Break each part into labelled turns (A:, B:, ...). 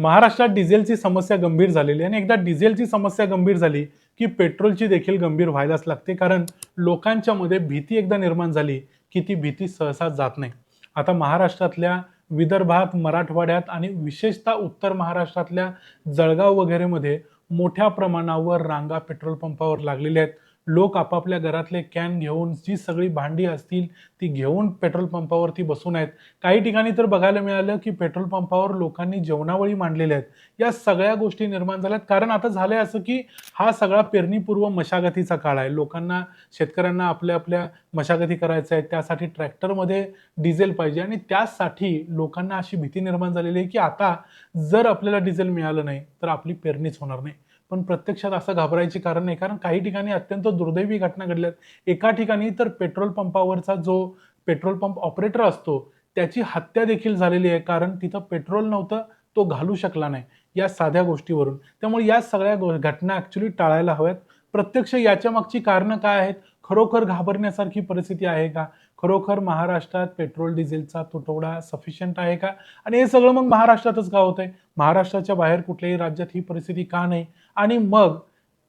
A: महाराष्ट्रात डिझेलची समस्या गंभीर झालेली आहे आणि एकदा डिझेलची समस्या गंभीर झाली की पेट्रोलची देखील गंभीर व्हायलाच लागते. कारण लोकांच्या मध्ये भीती एकदा निर्माण झाली की ती भीती सहसा जात नाही. आता महाराष्ट्रातल्या विदर्भात, मराठवाड्यात आणि विशेषतः उत्तर महाराष्ट्रातल्या जळगाव वगैरे मध्ये मोठ्या प्रमाणावर रांगा पेट्रोल पंपावर लागलेल्या आहेत. लोक आपापल्या घरातले कॅन घेऊन, जी सगळी भांडी असतील ती घेऊन पेट्रोल पंपावरती बसून आहेत. काही ठिकाणी तर बघायला मिळालं की पेट्रोल पंपावर लोकांनी जेवणावळी मांडलेल्या आहेत. या सगळ्या गोष्टी निर्माण झाल्यात कारण आता झालंय असं की हा सगळा पेरणीपूर्व मशागतीचा काळ आहे. लोकांना, शेतकऱ्यांना आपल्या आपल्या मशागती करायच्या आहेत, त्यासाठी ट्रॅक्टरमध्ये डिझेल पाहिजे आणि त्यासाठी लोकांना अशी भीती निर्माण झालेली आहे की आता जर आपल्याला डिझेल मिळालं नाही तर आपली पेरणीच होणार नाही. पण प्रत्यक्षात असं घाबरायची कारण नाही, कारण काही ठिकाणी अत्यंत दुर्दैवी घटना घडल्यात. एका ठिकाणी तर पेट्रोल पंपावरचा जो पेट्रोल पंप ऑपरेटर असतो त्याची हत्या देखील झालेली आहे, कारण तिथं पेट्रोल नव्हतं, तो घालू शकला नाही या साध्या गोष्टीवरून. त्यामुळे या सगळ्या घटना ऍक्च्युली टाळायला हव्यात. प्रत्यक्ष याच्या मागची कारणं काय आहेत? खरोखर घाबरण्यासारखी परिस्थिती आहे का? खरोखर महाराष्ट्रात पेट्रोल डिझेलचा तुटवडा सफिशियंट आहे का? आणि हे सगळं मग महाराष्ट्रातच का होतंय? महाराष्ट्राच्या बाहेर कुठल्याही राज्यात ही परिस्थिती का नाही? आणि मग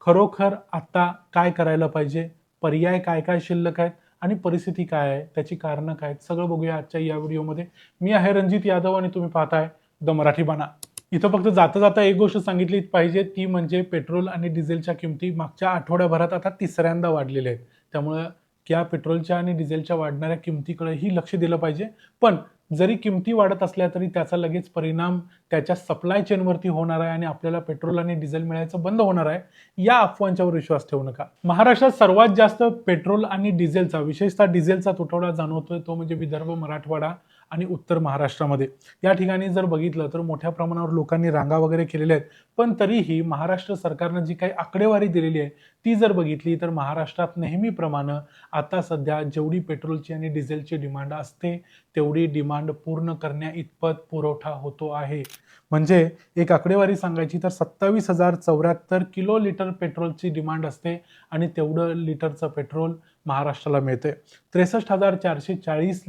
A: खरोखर आता काय करायला पाहिजे? पर्याय काय काय शिल्लक आहेत आणि परिस्थिती काय आहे? त्याची कारणं काय आहेत? सगळं बघूया आजच्या या व्हिडिओमध्ये. मी आहे रणजित यादव आणि तुम्ही पाहताय द मराठी बाणा. इथं फक्त जाता जाता एक गोष्ट सांगितली पाहिजे, ती म्हणजे पेट्रोल आणि डिझेलच्या किमती मागच्या आठवड्याभरात आता तिसऱ्यांदा वाढलेल्या आहेत. त्यामुळे या पेट्रोलच्या आणि डिझेलच्या वाढणाऱ्या किमतीकडेही लक्ष दिलं पाहिजे. पण जरी किमती वाढत असल्या तरी त्याचा लगेच परिणाम त्याच्या सप्लाय चेनवरती होणार आहे आणि आपल्याला पेट्रोल आणि डिझेल मिळायचं बंद होणार आहे, या अफवांच्यावर विश्वास ठेवू नका. महाराष्ट्रात सर्वात जास्त पेट्रोल आणि डिझेलचा, विशेषतः डिझेलचा तुटवडा जाणवतोय तो म्हणजे विदर्भ, मराठवाडा आणि उत्तर महाराष्ट्रामध्ये. या ठिकाणी जर बघितलं तर मोठ्या प्रमाणावर लोकांनी रांगा वगैरे केलेल्या आहेत. पण तरीही महाराष्ट्र सरकारनं जी काही आकडेवारी दिलेली आहे ती जर बघितली तर महाराष्ट्रात नेहमीप्रमाणे आता सध्या जेवढी पेट्रोलची आणि डिझेलची डिमांड असते तेवढी डिमांड पूर्ण करण्या इतपत पुरवठा होतो आहे. म्हणजे एक आकडेवारी सांगायची तर 27,074 किलो लिटर पेट्रोलची डिमांड असते आणि तेवढं लिटरचं पेट्रोल महाराष्ट्राला मिळते. 63,440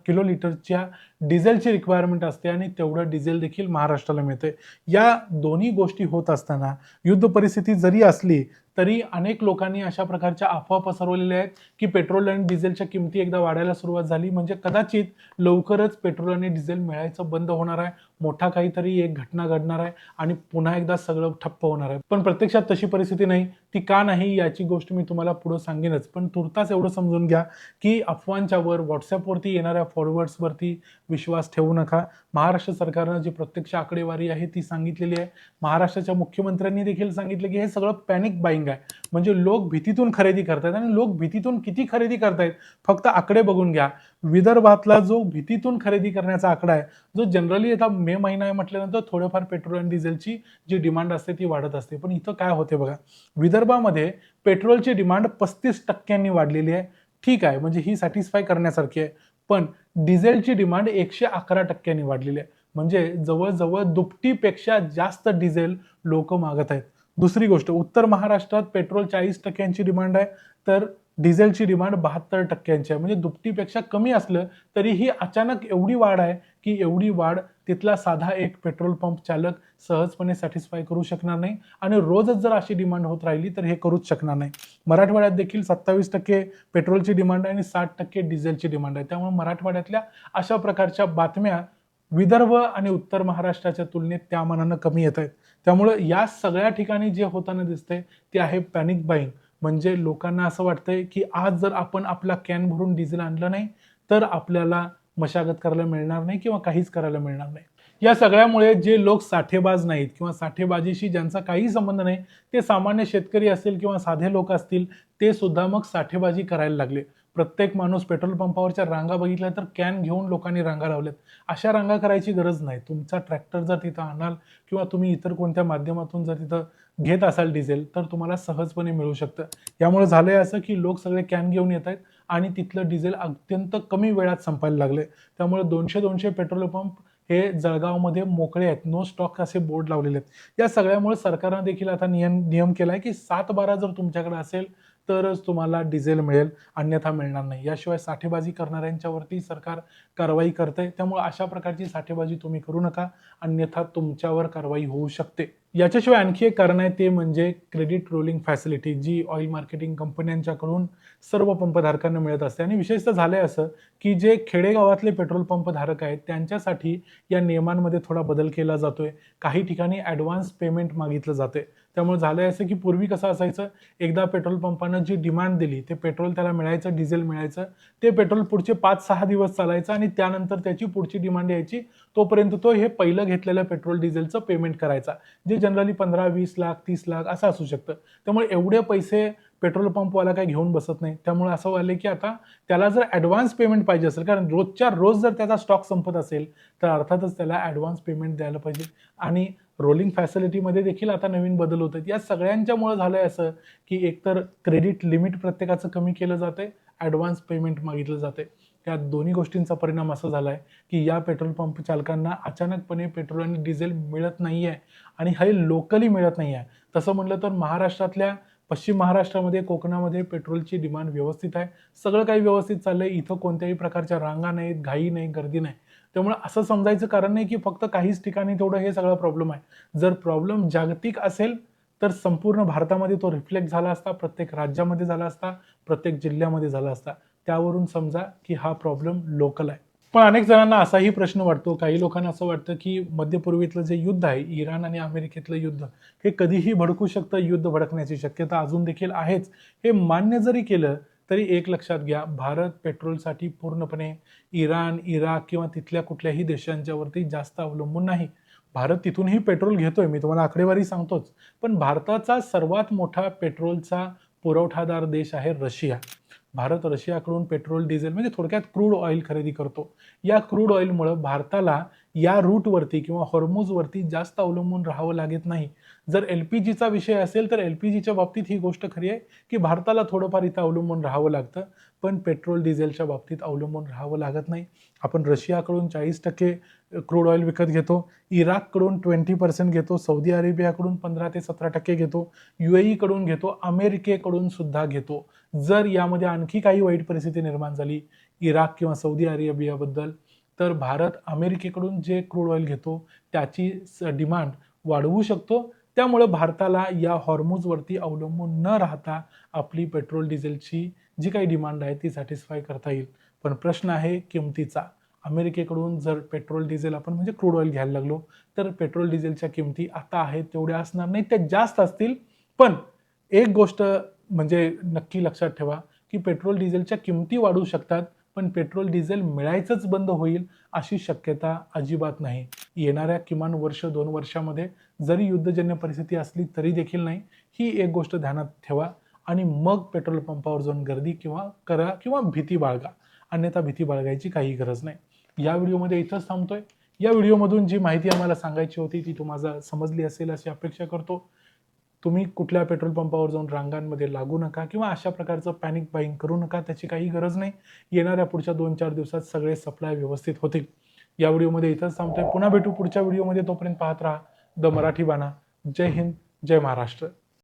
A: किलो लिटरच्या डिझेलची रिक्वायरमेंट असते आणि तेवढं डिझेल देखील महाराष्ट्राला मिळते. या दोन्ही गोष्टी होत असताना युद्ध परिस्थिती जरी असली तरी अनेक लोकांनी अशा प्रकारच्या अफवा पसरवलेल्या आहेत की पेट्रोल आणि डिझेलच्या किमती एकदा वाढायला सुरुवात झाली म्हणजे कदाचित लवकरच पेट्रोल आणि डिझेल मिळायचं बंद होणार आहे, मोठा काहीतरी एक घटना घडणार आहे आणि पुन्हा एकदा सगळं ठप्प होणार आहे. पण प्रत्यक्षात तशी परिस्थिती नाही. ती का नाही याची गोष्ट मी तुम्हाला पुढे सांगेनच. पण तुर्तास एवढं समजून घ्या की अफवांच्या वर, व्हॉट्सअपवरती येणाऱ्या फॉरवर्ड्सवरती विश्वास ठेवू नका. महाराष्ट्र सरकारनं जी प्रत्यक्ष आकडेवारी आहे ती सांगितलेली आहे. महाराष्ट्राच्या मुख्यमंत्र्यांनी देखील सांगितलं की हे सगळं पॅनिक बाईंग आहे, म्हणजे लोक भीतीतून खरेदी करतायत. आणि लोक भीतीतून किती खरेदी करतायत फक्त आकडे बघून घ्या. विदर्भातला जो भीतीतून खरेदी करण्याचा आकडा आहे, जो जनरली आता मे महिना आहे म्हटल्यानंतर थोडंफार पेट्रोल आणि डिझेलची जी डिमांड असते ती वाढत असते, पण इथं काय होते बघा. विदर्भामध्ये पेट्रोलची डिमांड 35% वाढलेली आहे. ठीक आहे, म्हणजे ही सॅटिस्फाय करण्यासारखी आहे. पण डिझेलची डिमांड 111% वाढलेली आहे. म्हणजे जवळजवळ दुपटीपेक्षा जास्त डिझेल लोक मागत आहेत. दुसरी गोष्ट, उत्तर महाराष्ट्रात पेट्रोल 40% डिमांड आहे तर डिझेलची डिमांड 72% आहे. म्हणजे दुपटीपेक्षा कमी असलं तरीही अचानक एवढी वाढ आहे की एवढी वाढ तिथला साधा एक पेट्रोल पंप चालक सहजपणे सॅटिस्फाय करू शकणार नाही आणि रोजच जर अशी डिमांड होत राहिली तर हे करूच शकणार नाही. मराठवाड्यात देखील 27% पेट्रोलची डिमांड आहे आणि 60% डिझेलची डिमांड आहे. त्यामुळे मराठवाड्यातल्या अशा प्रकारच्या बातम्या विदर्भ आणि उत्तर महाराष्ट्राच्या तुलनेत त्या मानानं कमी येत आहेत. त्यामुळे या सगळ्या ठिकाणी जे होताना दिसतंय ते आहे पॅनिक बाईंग. म्हणजे लोकांना असं वाटतंय की आज जर आपण आपला कॅन भरून डिझेल आणलं नाही तर आपल्याला मशागत करायला मिळणार नाही किंवा काहीच करायला मिळणार नाही. या सगळ्यामुळे जे लोक साठेबाज नाहीत किंवा साठेबाजीशी ज्यांचा काही संबंध नाही, ते सामान्य शेतकरी असतील किंवा साधे लोक असतील, ते सुद्धा मग साठेबाजी करायला लागले. प्रत्येक माणूस पेट्रोल पंपावरच्या रांगा बघितल्या तर कॅन घेऊन लोकांनी रांगा लावल्यात. अशा रांगा करायची गरज नाही. तुमचा ट्रॅक्टर जर तिथं आणाल किंवा तुम्ही इतर कोणत्या माध्यमातून जर तिथं घेत असाल डिझेल तर तुम्हाला सहजपणे मिळू शकतं. यामुळे झालंय असं की लोक सगळे कॅन घेऊन येत आहेत आणि तिथलं डिझेल अत्यंत कमी वेळात संपायला लागले. त्यामुळे 200-200 पेट्रोल पंप हे जळगावमध्ये मोकळे आहेत. नो स्टॉक असे बोर्ड लावलेले आहेत. या सगळ्यामुळे सरकारनं देखील आता नियम केलाय की 7-12 जर तुमच्याकडे असेल तरच तुम्हाला डिझेल मिळेल, अन्यथा मिळणार नाही. याशिवाय साठेबाजी करणाऱ्यांच्यावरती सरकार कारवाई करतंय. त्यामुळे अशा प्रकारची साठेबाजी तुम्ही करू नका, अन्यथा तुमच्यावर कारवाई होऊ शकते. याच्याशिवाय आणखी एक कारण आहे, ते म्हणजे क्रेडिट रोलिंग फॅसिलिटी, जी ऑइल मार्केटिंग कंपन्यांच्याकडून सर्व पंपधारकांना मिळत असते. आणि विशेषतः झालंय असं, की जे खेडेगावातले पेट्रोल पंप धारक आहेत त्यांच्यासाठी या नियमांमध्ये थोडा बदल केला जातोय. काही ठिकाणी ॲडव्हान्स पेमेंट मागितलं जाते. त्यामुळे झालंय असं, की पूर्वी कसं असायचं, एकदा पेट्रोल पंपानं जी डिमांड दिली, ते पेट्रोल त्याला मिळायचं, डिझेल मिळायचं. ते पेट्रोल पुढचे 5-6 दिवस चालायचं आणि त्यानंतर त्याची पुढची डिमांड यायची. तोपर्यंत तो हे पहिलं घेतलेलं पेट्रोल डिझेलचं पेमेंट करायचा, जे जनरली 15-20 लाख 30 लाख असं असू शकतं. त्यामुळे एवढे पैसे पेट्रोल पंपवाला काही घेऊन बसत नाही. त्यामुळे असं व्हायलंय, की आता त्याला जर ॲडव्हान्स पेमेंट पाहिजे असेल, कारण रोजच्या रोज जर त्याचा स्टॉक संपत असेल, तर अर्थातच त्याला ॲडव्हान्स पेमेंट द्यायला पाहिजे. आणि रोलिंग फॅसिलिटीमध्ये देखील आता नवीन बदल होत आहेत. या सगळ्यांच्यामुळे झालंय असं, की एकतर क्रेडिट लिमिट प्रत्येकाचं कमी केलं जातंय, ॲडव्हान्स पेमेंट मागितलं जातंय. या दोन्ही गोष्टींचा परिणाम असा झालाय, की या पेट्रोल पंप चालकांना अचानकपणे पेट्रोल आणि डिझेल मिळत नाहीये आणि हे लोकली मिळत नाहीये. तसं म्हटलं तर महाराष्ट्रातल्या पश्चिम महाराष्ट्रामध्ये, कोकणामध्ये पेट्रोलची डिमांड व्यवस्थित आहे. सगळं काही व्यवस्थित चाललंय. इथं कोणत्याही प्रकारच्या रांगा नाहीत, घाई नाही, गर्दी नाही. त्यामुळे असं समजायचं कारण नाही, की फक्त काहीच ठिकाणी तेवढं हे सगळा प्रॉब्लेम आहे. जर प्रॉब्लेम जागतिक असेल, तर संपूर्ण भारतामध्ये तो रिफ्लेक्ट झाला असता, प्रत्येक राज्यामध्ये झाला असता, प्रत्येक जिल्ह्यामध्ये झाला असता. त्यावरून समजा, की हा प्रॉब्लेम लोकल आहे. पण अनेक जणांना असाही प्रश्न वाटतो, काही लोकांना असं वाटतं, की मध्यपूर्वेतलं जे युद्ध आहे, इराण आणि अमेरिकेतलं युद्ध, हे कधीही भडकू शकतं, युद्ध भडकण्याची शक्यता अजून देखील आहेच. हे मान्य जरी केलं, तरी एक लक्षात घ्या, भारत पेट्रोलसाठी पूर्णपणे इराण, इराक किंवा तिथल्या कुठल्याही देशांच्यावरती जास्त अवलंबून नाही. भारत तिथूनही पेट्रोल घेतोय, मी तुम्हाला आकडेवारी सांगतोच. पण भारताचा सर्वात मोठा पेट्रोलचा पुरवठादार देश आहे रशिया. भारत रशियाकडून पेट्रोल, डिझेल म्हणजे थोडक्यात क्रूड ऑइल खरेदी करतो. या क्रूड ऑइलमुळं भारताला या रूटवरती किंवा हॉर्मुझवरती जास्त अवलंबून राहावं लागत नाही. जर एल-पी-जीचा विषय असेल, तर एल-पी-जीच्या बाबतीत ही गोष्ट खरी आहे, की भारताला थोडंफार इथं अवलंबून राहावं लागतं. पण पेट्रोल, डिझेलच्या बाबतीत अवलंबून राहावं लागत नाही. आपण रशियाकडून 40% क्रूड ऑइल विकत घेतो, इराककडून 20% घेतो, सौदी अरेबियाकडून 15 ते 17% घेतो, UAE घेतो, अमेरिकेकडून सुद्धा घेतो. जर यामध्ये आणखी काही वाईट परिस्थिती निर्माण झाली इराक किंवा सौदी अरेबियाबद्दल, तर भारत अमेरिकेकडून जे क्रूड ऑइल घेतो त्याची डिमांड वाढवू शकतो. त्यामुळे भारताला या हॉर्मुझवरती अवलंबून न राहता आपली पेट्रोल डिझेलची जी काही डिमांड आहे ती सॅटिस्फाय करता येईल. पण प्रश्न आहे किमतीचा. अमेरिकेकडून जर पेट्रोल डिझेल आपण म्हणजे क्रूड ऑइल घ्यायला लागलो, तर पेट्रोल डिझेलच्या किमती आता आहेत तेवढ्या असणार नाही, त्या जास्त असतील. पण एक गोष्ट म्हणजे नक्की लक्षात ठेवा, की पेट्रोल डिझेलच्या किमती वाढू शकतात, पण पेट्रोल डिझेल मिळायचंच बंद होईल अशी शक्यता अजिबात नाही. येणाऱ्या किमान 1-2 वर्षामध्ये जरी युद्धजन्य परिस्थिती असली तरी देखील नाही. ही एक गोष्ट ध्यानात ठेवा आणि मग पेट्रोल पंपावर जाऊन गर्दी किंवा करा किंवा भीती बाळगा. अन्यथा भीती बाळगायची काही गरज नाही. या व्हिडिओमध्ये इथंच थांबतोय. या व्हिडिओमधून जी माहिती आम्हाला सांगायची होती ती तुम्हाला समजली असेल अशी अपेक्षा करतो. तुम्ही कुठल्या पेट्रोल पंपावर जाऊन रांगांमध्ये लागू नका किंवा अशा प्रकारचं पॅनिक बाईंग करू नका, त्याची काही गरज नाही. येणाऱ्या पुढच्या 2-4 दिवसात सगळे सप्लाय व्यवस्थित होतील. या व्हिडिओमध्ये इथंच थांबतोय. पुन्हा भेटू पुढच्या व्हिडिओमध्ये. तोपर्यंत पाहत राहा द मराठी बाणा. जय हिंद, जय महाराष्ट्र.